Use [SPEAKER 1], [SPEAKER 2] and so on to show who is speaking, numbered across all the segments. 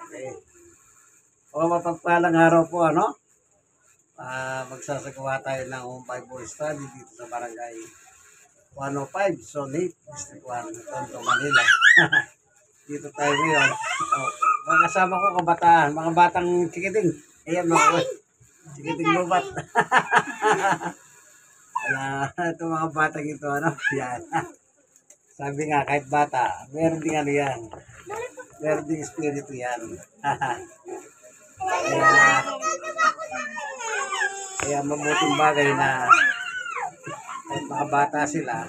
[SPEAKER 1] Okay. O mapagpalang araw po, ano? Magsasagawa tayo ng home Bible study dito sa Barangay 105, Zone 8, District 1, Tondo, Manila. Dito tayo ngayon. Mga kasama ko kabataan, mga batang chikiting. Ayan mga chikiting lubat. Ito mga batang ito, ano? Yan. Sabi nga, kahit bata, meron din ano yan. Meron din espiritu yan. Kaya mabuting bagay na kahit mga bata sila.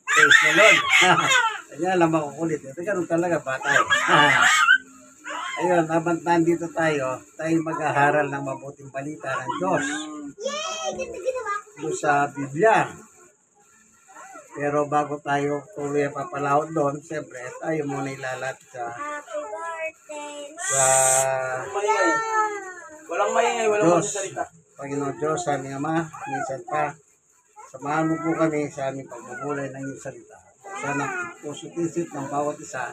[SPEAKER 1] Praise the Lord. Kanya alam ako kulit. Ito ganun talaga bata eh. Ayun, habang nandito tayo mag-aharal ng mabuting balita ng Diyos. Doon sa Biblia. Pero bago tayo tuloy papalahod doon, siyempre tayo muna ilalat sa
[SPEAKER 2] walang maingay, walang magsasalita.
[SPEAKER 1] Panginoon Diyos, aming Ama, minsan pa, samahan mo po kami sa aming pagbubulay ng iyong salita. Sana puso-isip ng bawat isa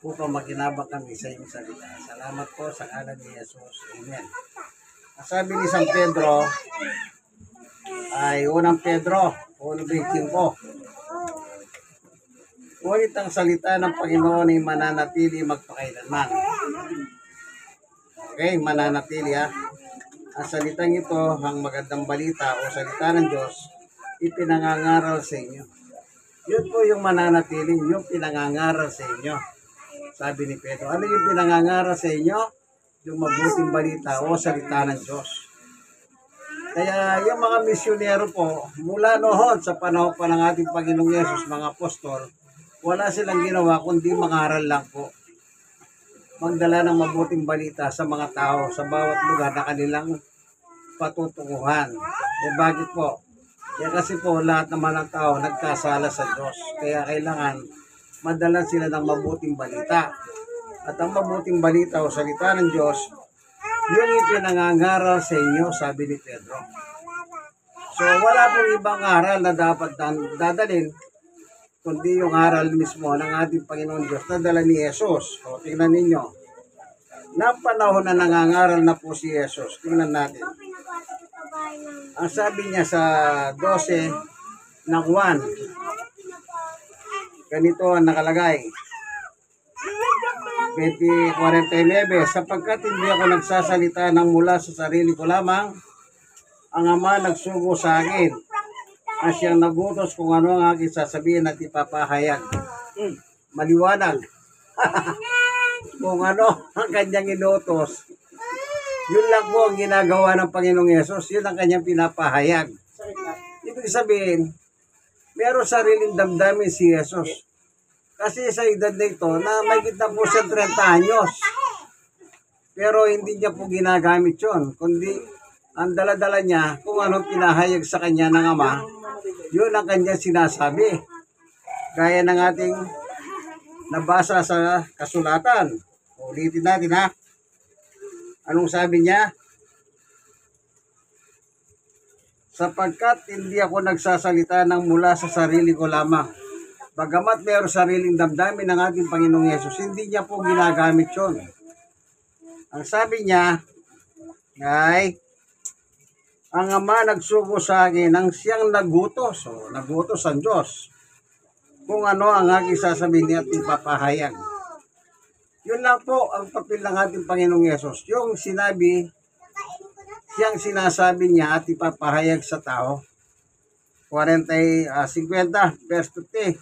[SPEAKER 1] upang makinabang kami sa iyong salita. Salamat po sa ngalan ni Jesus. Amen. Ang sabi ni San Pedro ay unang Pedro, 1:25. Ngunit ang salita ng Panginoon ay mananatili magpakailanman. Okay, mananatili ha. Ang salitang ito, ang magandang balita o salita ng Diyos, ipinangangaral sa inyo. Yun po yung mananatili, yung pinangangaral sa inyo. Sabi ni Pedro, ano yung pinangangaral sa inyo? Yung mabuting balita o salita ng Diyos. Kaya yung mga misyonero po, mula noon sa panahon pa ng ating Panginoong Yesus, mga apostol, wala silang ginawa kundi mangaral lang po. Magdala ng mabuting balita sa mga tao sa bawat lugar na kanilang patutunguhan. Eh bakit po? Kasi po lahat naman ng tao nagkasala sa Diyos. Kaya kailangan madala sila ng mabuting balita. At ang mabuting balita o salita ng Diyos, yung ipinangangaral sa inyo, sabi ni Pedro. So wala pong ibang aral na dapat dadalhin kundi yung aral mismo ng ating Panginoon Diyos na dala ni Jesus. O tingnan ninyo, na panahon na nangangaral na po si Jesus. Tingnan natin. Ang sabi niya sa 12 ng 1, ganito ang nakalagay. 20:49, sapagkat hindi ako nagsasalita ng mula sa sarili ko lamang, ang Ama nagsugo sa akin, at siyang nagutos kung ano ang aking sasabihin at ipapahayag. Maliwanag. Kung ano ang kanyang inutos, yun lang po ang ginagawa ng Panginoong Yesus, yun ang kanyang pinapahayag. Ibig sabihin, meron sariling damdamin si Jesus. Kasi sa edad na ito, na may kita po siya 30 anyos. Pero hindi niya po ginagamit yun, kundi ang dala-dala niya kung anong pinahayag sa kanya ng Ama, yun ang kanyang sinasabi. Gaya ng ating nabasa sa kasulatan. Ulitin natin ha. Anong sabi niya? Sapagkat hindi ako nagsasalita ng mula sa sarili ko lamang. Bagamat mayroong sariling damdamin ng ating Panginoong Yesus, hindi niya po ginagamit yun. Ang sabi niya ay, ang Ama nagsugo sa akin ang siyang nagutos. So, nagutos ang Diyos. Kung ano ang aking sasabihin niya at ipapahayag. Yun lang po ang papel ng ating Panginoong Yesus. Yung sinabi, siyang sinasabi niya at ipapahayag sa tao. 50 verse 50.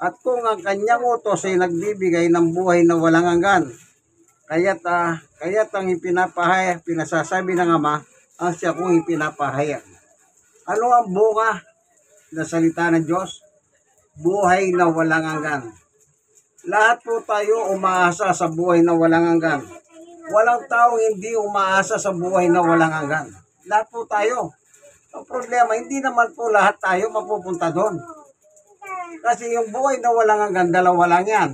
[SPEAKER 1] At kung ang kanyang utos ay nagbibigay ng buhay na walang hanggan, kaya't ang ipinapahayag, pinasasabi ng Ama, ang siya kong ipinapahayag. Ano ang bunga na salita ng Diyos? Buhay na walang hanggan. Lahat po tayo umaasa sa buhay na walang hanggan. Walang tao hindi umaasa sa buhay na walang hanggan. Lahat po tayo. Ang problema, hindi naman po lahat tayo mapupunta doon. Kasi yung buhay na walang hanggan, dalawa lang yan.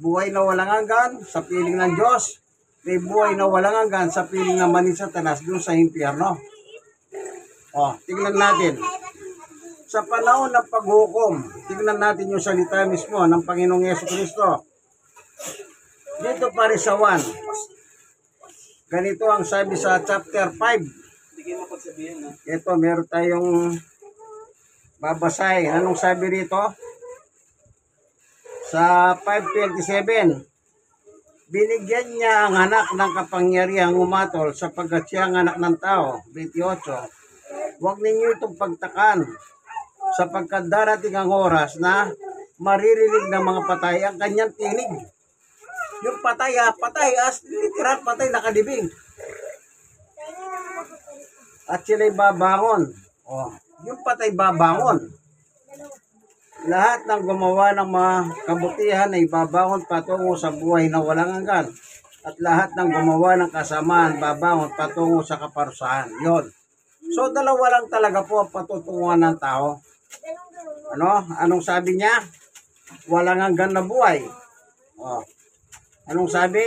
[SPEAKER 1] Buhay na walang hanggan sa piling ng Diyos. May buhay na walang hanggan sa piling naman ni Satanas doon sa impyerno. O, tingnan natin. Sa panahon ng paghukom, tingnan natin yung salita mismo ng Panginoong Jesucristo. Dito pa rin sa 1. Ganito ang sabi sa chapter 5.
[SPEAKER 2] Hindi kayo mapagsabihin, ha?
[SPEAKER 1] Ito, meron tayong babasahin. Anong sabi rito? Sa 5:27. Binigyan niya ang anak ng kapangyarihang umatol sapagkat siya ang anak ng tao. 28. Huwag ninyo itong pagtakan sapagkat darating ang oras na maririnig ng mga patay ang kanyang tinig. Yung patay, as literal patay nakadibing. At sila'y babangon. Oh, yung patay babangon. Lahat ng gumawa ng mga kabutihan ay babangon patungo sa buhay na walang hanggan. At lahat ng gumawa ng kasamaan babangon patungo sa kaparusahan. Yon. So, dalawa lang talaga po ang patutunguhan ng tao. Anong sabi niya? Walang hanggan na buhay. Oh. Anong sabi?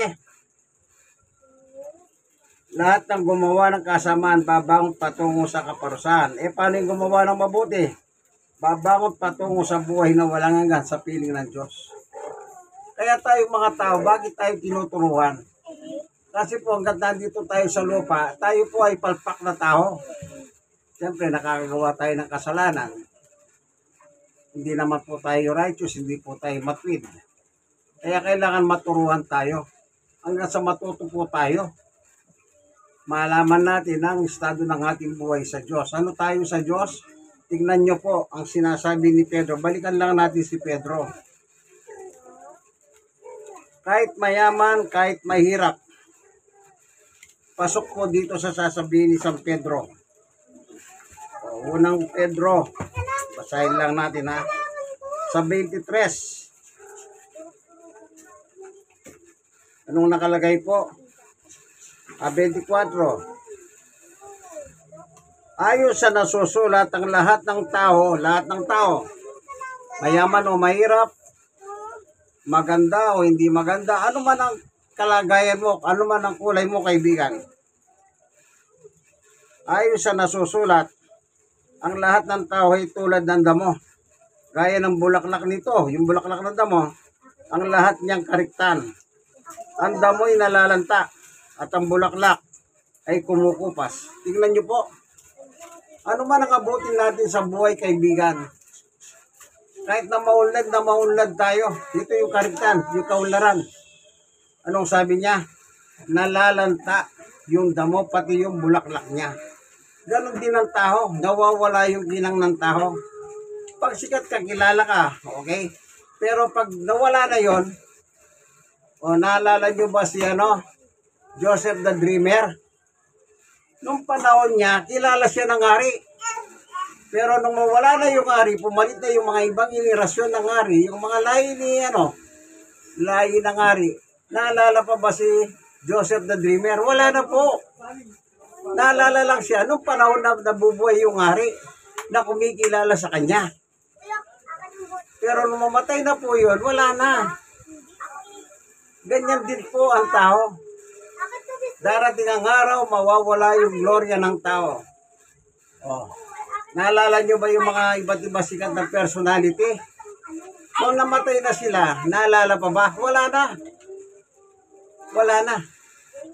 [SPEAKER 1] Lahat ng gumawa ng kasamaan babangon patungo sa kaparusahan. Paano yung gumawa ng mabuti? Babangon patungo sa buhay na walang hanggan sa piling ng Diyos. Kaya tayo mga tao, bakit tayo tinuturuan? Kasi po hanggang nandito tayo sa lupa, tayo po ay palpak na tao. Siyempre, nakakagawa tayo ng kasalanan. Hindi naman po tayo righteous, hindi po tayo matwid. Kaya kailangan maturuan tayo. Hanggang sa matuto po tayo, malaman natin ang estado ng ating buhay sa Diyos. Ano tayo sa Diyos? Tingnan nyo po ang sinasabi ni Pedro. Balikan lang natin si Pedro. Kahit mayaman, kahit mahirap, pasok po dito sa sasabihin ni San Pedro. Unang Pedro, basahin lang natin ha. Sa 23. Anong nakalagay po? 24. Ayon sa nasusulat ang lahat ng tao, mayaman o mahirap, maganda o hindi maganda, ano man ang kalagayan mo, ano man ang kulay mo, kaibigan. Ayon sa nasusulat, ang lahat ng tao ay tulad ng damo. Gaya ng bulaklak nito, yung bulaklak ng damo, ang lahat niyang kariktan. Ang damo ay nalalanta at ang bulaklak ay kumukupas. Tingnan niyo po. Ano man ang abutin natin sa buhay, kaibigan. Kahit na maunlad tayo, dito yung kariktan, yung kaunlaran. Anong sabi niya? Nalalanta yung damo, pati yung bulaklak niya. Ganon din ang tao, nawawala yung ginang ng tao. Pag sikat ka, kilala ka, okay? Pero pag nawala na yon, naalala nyo ba si Joseph the Dreamer? Nung panahon niya, kilala siya ng hari. Pero nung mawala na yung hari, pumalit na yung mga ibang inilasyon ng hari, yung mga lahi ng hari. Naalala pa ba si Joseph the Dreamer? Wala na po. Naalala lang siya nung panahon na nabubuhay yung hari na kumikilala sa kanya. Pero nung mamatay na po yun, wala na. Ganyan din po ang tao. Darating ang araw, mawawala yung gloria ng tao. Naalala nyo ba yung mga iba't iba sikat na personality? Nung namatay na sila, naalala pa ba? Wala na. Wala na.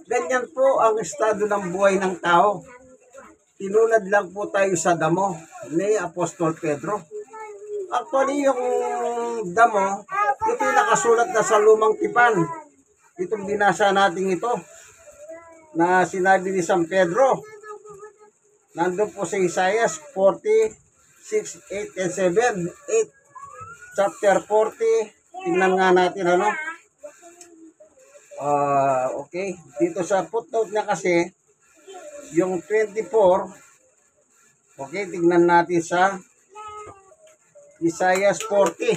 [SPEAKER 1] Ganyan po ang estado ng buhay ng tao. Tinulad lang po tayo sa damo ni Apostol Pedro. Actually, yung damo, ito yung nakasulat na sa lumang tipan. Itong binasa natin ito, na sinabi ni San Pedro. Nandun po sa Isaiah 46, 8 and 7. 8, chapter 40. Tingnan nga natin okay. Dito sa footnote niya kasi, yung 24, okay, tingnan natin sa Isaiah 40.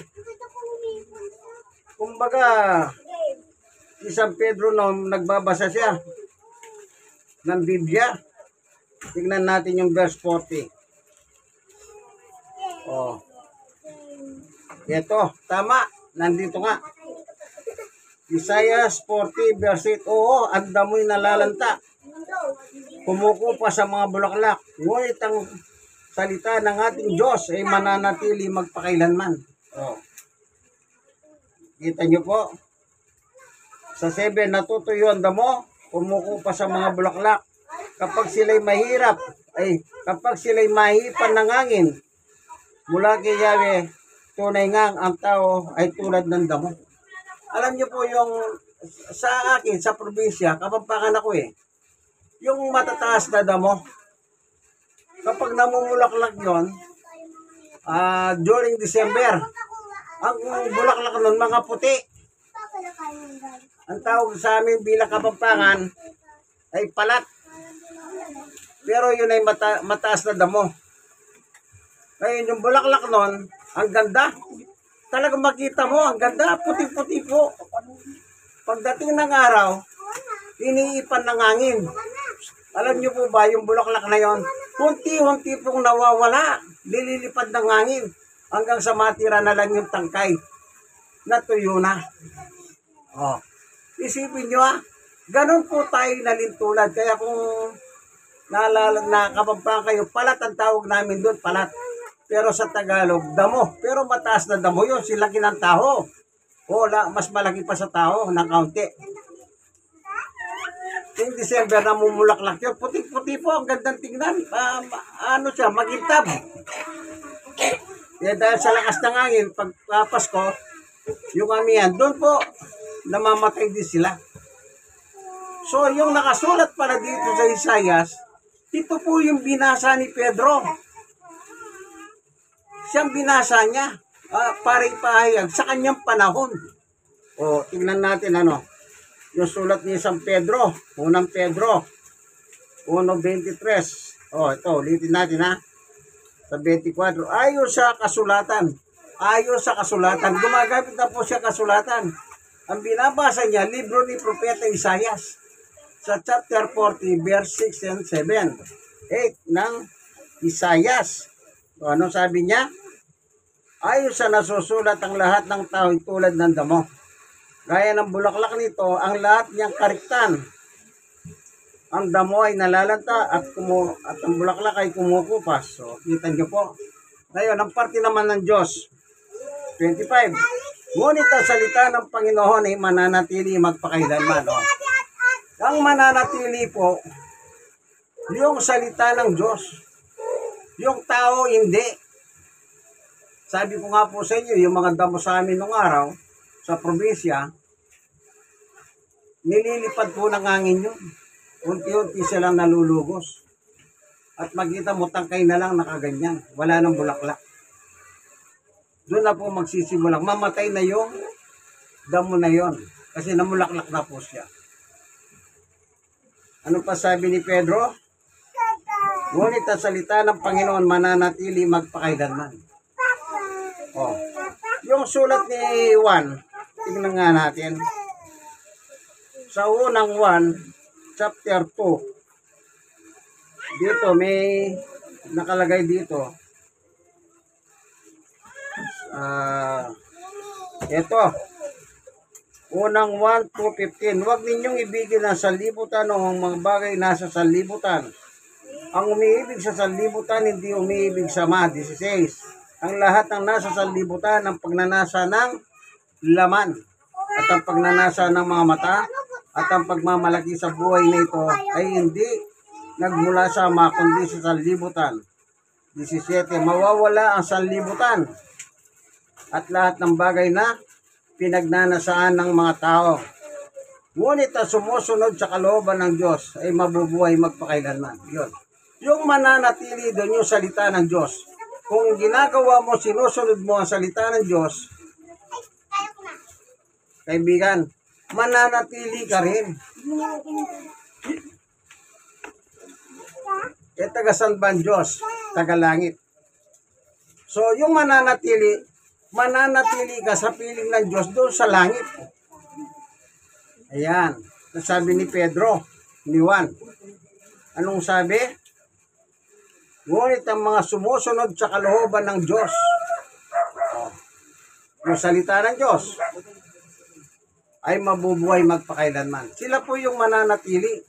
[SPEAKER 1] Kumbaga, si San Pedro nung nagbabasa siya ng Biblia, tingnan natin yung verse 40. Ito, tama, nandito nga. Isaiah 40 verse 8. Oo, ang damoy nalalanta, kumukupa sa mga bulaklak. Ngunit ang salita ng ating Diyos ay mananatili magpakailanman. Oh. Kita nyo po, sa 7, natutuyo ang damo, kumukupa sa mga bulaklak. Kapag sila'y mahirap, kapag sila'y mahipan ng hangin, mula kay Yahweh, tunay ngang ang tao ay tulad ng damo. Alam nyo po yung, sa akin, sa probinsya, Kapampangan ako yung matataas na damo, kapag namumulaklak yon, during December, ang bulaklak nun, mga puti. Ang tawag sa amin bilang Kapampangan ay palat. Pero yun ay mataas na damo. Ngayon yung bulaklak nun, ang ganda. Talagang makita mo, ang ganda, puti-puti po. Pagdating ng araw, iniipan ng hangin. Alam niyo po ba, yung bulaklak na yon, hunti-hunti pong nawawala, lililipad ng hangin, hanggang sa matira na lang yung tangkay, natuyo na. Oh. Isipin nyo ganun po tayo nalintulad. Kaya kung naalala na Kapampangan kayo, palat ang tawag namin doon, palat. Pero sa Tagalog, damo. Pero mataas na damo yun, silaki ng tao. Mas malaki pa sa tao ng kaunti. Yung December na mumulaklak yun, puti-puti po, ang gandang tingnan. Siya, magintab. Dahil sa lakas ng hangin, pag Pasko, yung amihan, doon po, namamatay din sila. So, yung nakasulat pala dito sa Isaias, ito po yung binasa ni Pedro. Siyang binasa niya, para ipahayag sa kanyang panahon. Tingnan natin yung sulat ni San Pedro, unang Pedro, 1:23. Ito, ulitin natin sa 24. Ayon sa kasulatan, gumagamit na po siya kasulatan. Ang binabasa niya, libro ni Propeta Isaias, sa chapter 40, verse 6 and 7. 8 ng Isaias. Ano sabi niya? Ayon sa nasusulat, ang lahat ng tao ay tulad ng damo. Gaya ng bulaklak nito, ang lahat niyang kariktan. Ang damo ay nalalanta at ang bulaklak ay kumukupas. So, kita niyo po. Ngayon, ang parte naman ng Diyos, 25. Ngunit ang salita ng Panginoon ay mananatili magpakailanman. Ang mananatili po, yung salita ng Diyos. Yung tao, hindi. Sabi ko nga po sa inyo, yung mga damo sa amin nung araw, sa probinsya, nililipad po ng hangin yun. Unti-unti silang nalulugos. At makita mo, tangkay na lang nakaganyan. Wala nang bulaklak. Doon na po magsisimulang. Mamatay na yung damo na yon. Kasi namulaklak na po siya. Ano pa sabi ni Pedro? Ngunit ang salita ng Panginoon mananatili magpakailanman. Yung sulat ni Juan, tingnan nga natin. Sa unang 1, chapter 2, dito may nakalagay dito. Ito, unang 1:15. Huwag ninyong ibigin ang sanlibutan o ang mga bagay nasa sanlibutan. Ang umiibig sa sanlibutan, hindi umiibig sa Ama. 16. Ang lahat ng nasa sanlibutan, ang pagnanasa ng laman, at ang pagnanasa ng mga mata, at ang pagmamalaki sa buhay na ito, ay hindi nagmula sa Ama, kundi sa sanlibutan. 17. Mawawala ang sanlibutan at lahat ng bagay na pinagnanasaan ng mga tao. Ngunit ang sumusunod sa kalooban ng Diyos ay mabubuhay magpakailanman. Yun. Yung mananatili doon yung salita ng Diyos. Kung ginagawa mo, sinusunod mo ang salita ng Diyos, kaibigan, mananatili ka rin. Taga saan ba ang Diyos? Taga langit. So, yung mananatili ka sa piling ng Diyos doon sa langit. Ayan. Sabi ni Pedro, ni Juan. Anong sabi? Ngunit ang mga sumusunod sa kalooban ng Diyos, yung salita ng Diyos, ay mabubuhay magpakailanman. Sila po yung mananatili.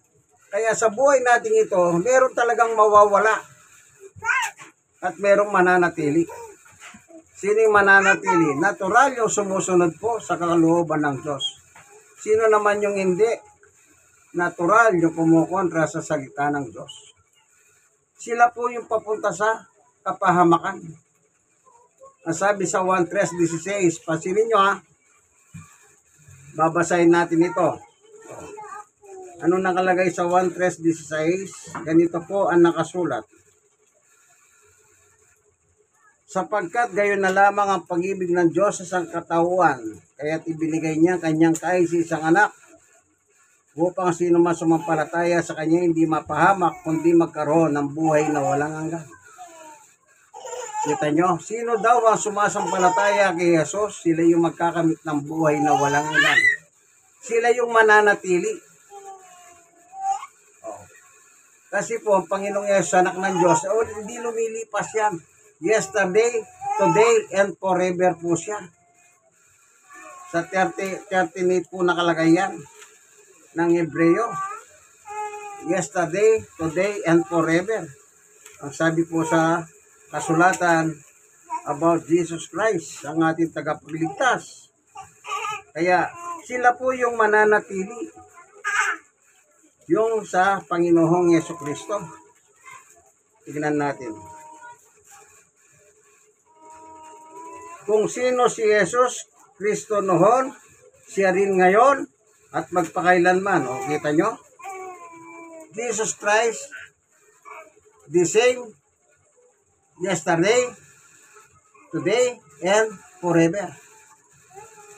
[SPEAKER 1] Kaya sa buhay natin ito, meron talagang mawawala. at merong mananatili. Sino yung mananatili? Natural yung sumusunod po sa kalooban ng Diyos. Sino naman yung hindi? Natural yung kumukontra sa salita ng Diyos. Sila po yung papunta sa kapahamakan. Ang sabi sa 1:3:16, pansinin nyo ha, babasahin natin ito. Ano nakalagay sa 1:3:16? Ganito po ang nakasulat. Sapagkat gayon na lamang ang pag-ibig ng Diyos sa sangkatauhan, kaya't ibinigay niya kanyang kaisa-isang anak, upang sino man sumampalataya sa kanya hindi mapahamak, kundi magkaroon ng buhay na walang hanggan. Kita nyo, sino daw ang sumasampalataya kay Jesus? Sila yung magkakamit ng buhay na walang hanggan. Sila yung mananatili. Kasi po, ang Panginoong Yesus, anak ng Diyos, hindi lumilipas yan. Yesterday, today, and forever po siya. Sa 38 po nakalagay yan ng Hebreo. Yesterday, today, and forever. Ang sabi po sa kasulatan about Jesus Christ, ang ating tagapagligtas. Kaya sila po yung mananatili. Yung sa Panginoong Jesucristo. Tignan natin. Kung sino si Jesus Kristo noon, siya rin ngayon at magpakailanman. O, kita nyo? Jesus Christ, the same, yesterday, today, and forever.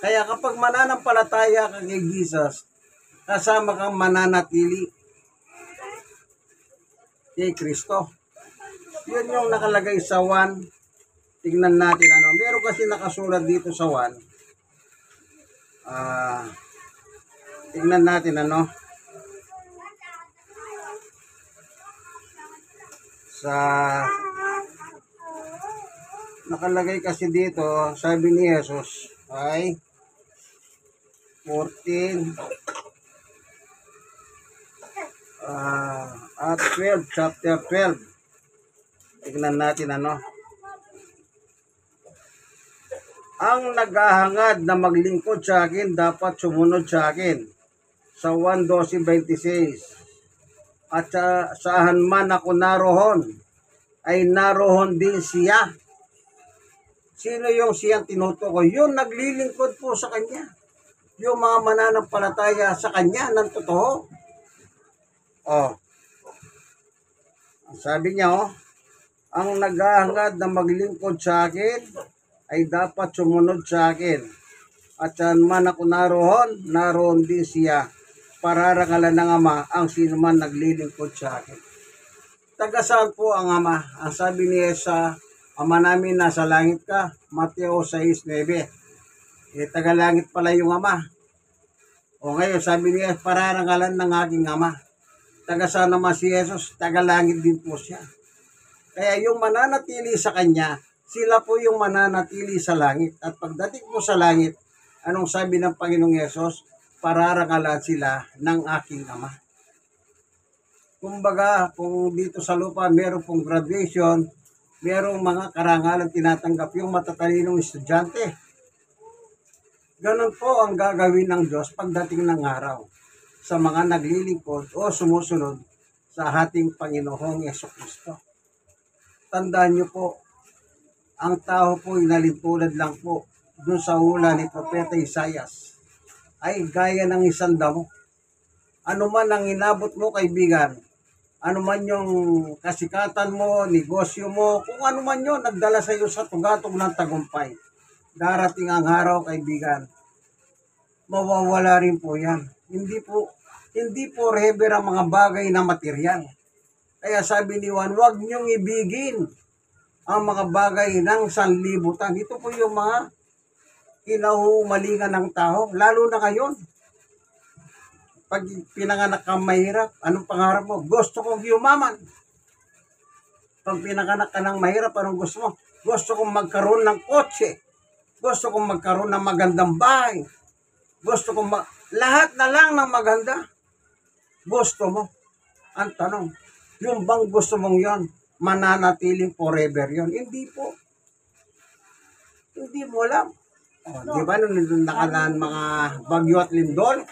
[SPEAKER 1] Kaya kapag mananampalataya ka kay Jesus, kasama kang mananatili kay Kristo. Yun yung nakalagay sa 1. Tingnan natin ano. Meron kasi nakasulat dito sa 1. Tingnan natin ano. Sa nakalagay kasi dito, sabi ni Jesus ay 14 at 12, chapter 12. Tingnan natin ano. Ang naghahangad na maglingkod sa akin, dapat sumunod sa akin. Sa 1:12-26. At saan man ako naroon, ay naroon din siya. Sino yung siyang tinutukoy? Yung naglilingkod po sa kanya. Yung mga mananampalataya sa kanya ng totoo. Sabi niya, ang naghahangad na maglingkod sa akin, ay dapat sumunod sa akin. At saan man ako naroon din siya. Pararangalan ng Ama ang sino man naglilingkod sa akin. Taga saan po ang Ama? Ang sabi niya sa Ama namin nasa langit ka, Mateo 6:9. Taga langit pala yung Ama. O ngayon sabi niya, pararangalan ng aking Ama. Taga saan naman si Jesus? Taga langit din po siya. Kaya yung mananatili sa Kanya, sila po yung mananatili sa langit. At pagdating po sa langit, anong sabi ng Panginoong Yesus? Pararangalan sila ng aking Ama. Kumbaga, kung dito sa lupa meron pong graduation, merong mga karangalan tinatanggap yung matatalinong estudyante. Ganun po ang gagawin ng Diyos pagdating ng araw sa mga naglilingkod o sumusunod sa ating Panginoong Jesucristo. Tandaan niyo po, ang tao po inalintulad lang po doon sa hula ni Propeta Isaias ay gaya ng isang damo. Ano man ang inabot mo, kaibigan, ano man yung kasikatan mo, negosyo mo, kung ano man yun, nagdala sa iyo sa tugatog ng tagumpay. Darating ang araw, kaibigan, mawawala rin po yan. Hindi po forever ang mga bagay na material. Kaya sabi ni Juan, huwag niyong ibigin ang mga bagay ng sanlibutan. Ito po yung mga kinahumalingan ng tao, lalo na ngayon. Pag pinanganak kang mahirap, anong pangarap mo? Gusto kong yumaman. Pag pinanganak ka ng mahirap, anong gusto mo? Gusto kong magkaroon ng kotse. Gusto kong magkaroon ng magandang bahay. Gusto kong lahat na lang ng maganda. Gusto mo. Ang tanong, yung bang gusto mong yon, mananatiling forever yon. Hindi po. Hindi mo alam. Di ba nung nakalaan mga bagyo at lindol?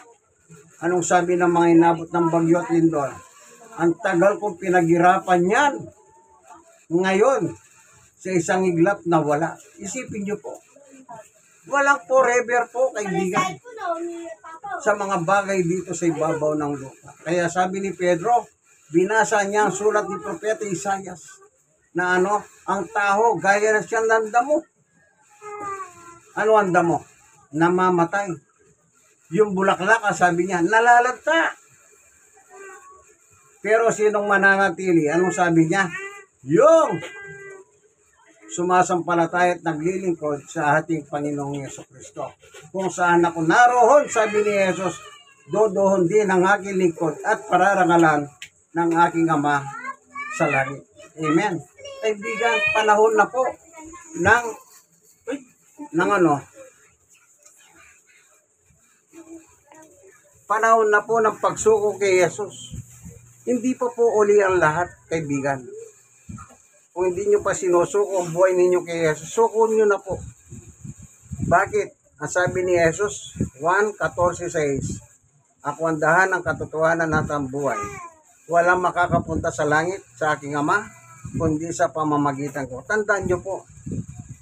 [SPEAKER 1] Anong sabi ng mga inabot ng bagyo at lindol? Ang tagal kong pinaghirapan yan. Ngayon, sa isang iglap na wala. Isipin niyo po. Walang forever po, kaibigan. Sa mga bagay dito sa ibabaw ng lupa. Kaya sabi ni Pedro, binasa niya ang sulat ni Propeta Isaias na ang tao gaya na siyang landamo. Ano ang damo? Namamatay. Yung bulaklak, sabi niya, nalalanta. Pero sinong mananatili? Anong sabi niya? Yung sumasampalataya at naglilingkod sa ating Panginoong Jesucristo. Kung saan ako naroon, sabi ni Jesus, dodoon din ang aking lingkod at pararangalan ng aking Ama sa langit. Amen. Kaibigan, panahon na po ng panahon na po ng pagsuko kay Jesus. Hindi pa po uli ang lahat, kaibigan. Kung hindi nyo pa sinusuko ang buhay ninyo kay Jesus, suko nyo na po. Bakit? Ang sabi ni Jesus, 1:14 ako ang dahan ng katotohanan at ang buhay. Walang makakapunta sa langit sa aking Ama, kundi sa pamamagitan ko. Tandaan nyo po,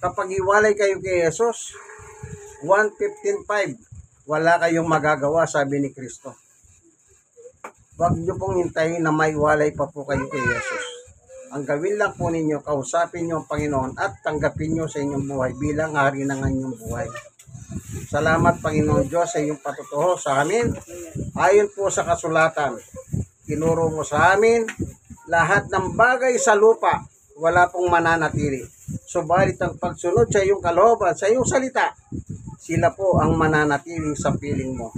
[SPEAKER 1] kapag iwalay kayo kay Jesus, 1:15:5, wala kayong magagawa, sabi ni Kristo. Huwag nyo pong hintayin na maiwalay pa po kayo kay Jesus. Ang gawin lang po ninyo, kausapin nyo ang Panginoon at tanggapin nyo sa inyong buhay bilang hari ng inyong buhay. Salamat, Panginoon Diyos, sa iyong patutuho sa amin. Ayon po sa kasulatan, tinuro mo sa amin lahat ng bagay sa lupa, wala pong mananatili. Subalit ang pagsunod sa iyong kalooban, sa iyong salita, sila po ang mananatili sa piling mo.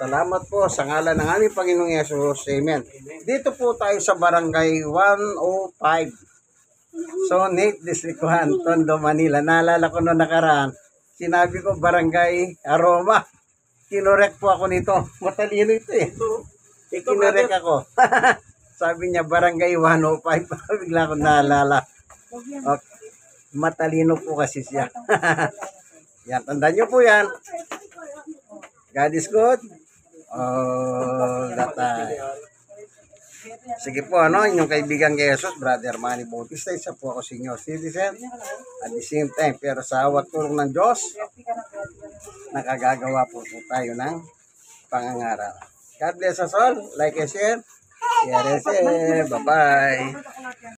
[SPEAKER 1] Salamat po sa ngalan ng aming Panginoong Yesus. Amen. Dito po tayo sa Barangay 105. So, Nate, District 1, Tondo, Manila. Naalala ko noong nakaraan, sinabi ko Barangay Aroma. Kinorek po ako nito. Matalino ito eh. Kinorek ako. Sabi niya Barangay 105. Bigla ko naalala. Okay. Matalino po kasi siya. Yan, tandaan niyo po yan. God is good. Oh, sige po, inyong kaibigan kay Jesus, Brother Manny Bautista, isa po ako senior citizen. At the same time, pero sa awat tulong ng Diyos, nakagagawa po tayo ng pangangaral. God bless us all. Like and share. Bye-bye.